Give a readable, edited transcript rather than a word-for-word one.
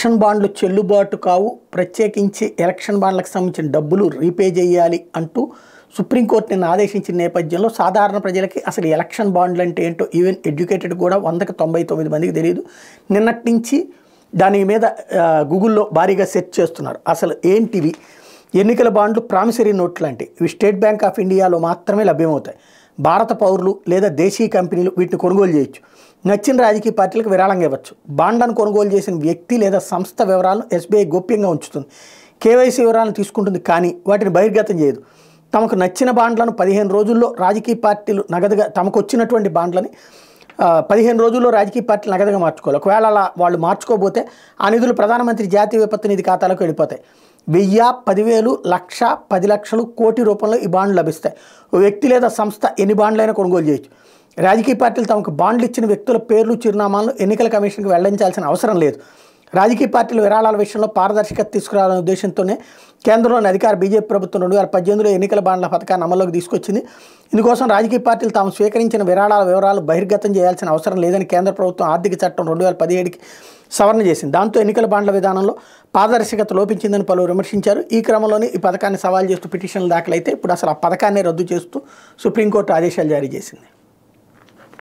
Election బాండ్లు చెల్లుబాటు కావు, ప్రత్యేకించి ఎలక్షన్ బాండ్లకు సంబంధించిన డబ్బులు రీపే చేయాలి అంటూ సుప్రీంకోర్టు నిన్న ఆదేశించిన నేపథ్యంలో సాధారణ ప్రజలకి అసలు ఎలక్షన్ బాండ్లు అంటే ఏంటో ఈవెన్ ఎడ్యుకేటెడ్ కూడా 100కి 99 మందికి తెలియదు. నిన్నటి నుంచి దాని మీద గూగుల్లో భారీగా సెర్చ్ చేస్తున్నారు. అసలు ఏంటివి ఎన్నికల బాండ్లు? ప్రామిసరీ నోట్ లాంటివి. ఇవి స్టేట్ బ్యాంక్ ఆఫ్ ఇండియాలో మాత్రమే లభ్యమవుతాయి. భారత పౌరులు లేదా దేశీయ కంపెనీలు వీటిని కొనుగోలు చేయొచ్చు. నచ్చిన రాజకీయ పార్టీలకు విరాళంగా ఇవ్వచ్చు. బాండ్లను కొనుగోలు చేసిన వ్యక్తి లేదా సంస్థ వివరాలను ఎస్బీఐ గోప్యంగా ఉంచుతుంది. కేవైసీ వివరాలను తీసుకుంటుంది, కానీ వాటిని బహిర్గతం చేయదు. తమకు నచ్చిన బాండ్లను 15 రోజుల్లో రాజకీయ పార్టీలు నగదుగా, తమకు వచ్చినటువంటి బాండ్లని 15 రోజుల్లో రాజకీయ పార్టీలు నగదుగా మార్చుకోవాలి. ఒకవేళ అలా వాళ్ళు మార్చుకోకపోతే ఆ నిధులు ప్రధానమంత్రి జాతీయ విపత్తు నిధి ఖాతాలోకి వెళ్ళిపోతాయి. 1000, 10,000, 1,00,000, 10 లక్షలు, కోటి రూపంలో ఈ బాండ్లు లభిస్తాయి. ఓ వ్యక్తి లేదా సంస్థ ఎన్ని బాండ్లైనా కొనుగోలు చేయొచ్చు. రాజకీయ పార్టీలు తమకు బాండ్లు ఇచ్చిన వ్యక్తుల పేర్లు, చిరునామాలను ఎన్నికల కమిషన్కి వెల్లడించాల్సిన అవసరం లేదు. రాజకీయ పార్టీల విరాళాల విషయంలో పారదర్శకత తీసుకురావాలనే ఉద్దేశంతోనే కేంద్రంలోని అధికార బీజేపీ ప్రభుత్వం 2018లో ఎన్నికల బాండ్ల పథకాన్ని అమల్లోకి తీసుకొచ్చింది. ఇందుకోసం రాజకీయ పార్టీలు తాము స్వీకరించిన విరాళాల వివరాలు బహిర్గతం చేయాల్సిన అవసరం లేదని కేంద్ర ప్రభుత్వం ఆర్థిక చట్టం 2017కి సవరణ చేసింది. దాంతో ఎన్నికల బాండ్ల విధానంలో పారదర్శకత లోపించిందని పలువురు విమర్శించారు. ఈ క్రమంలోనే ఈ పథకాన్ని సవాల్ చేస్తూ పిటిషన్లు దాఖలైతే ఇప్పుడు అసలు ఆ పథకాన్ని రద్దు చేస్తూ సుప్రీంకోర్టు ఆదేశాలు జారీ చేసింది.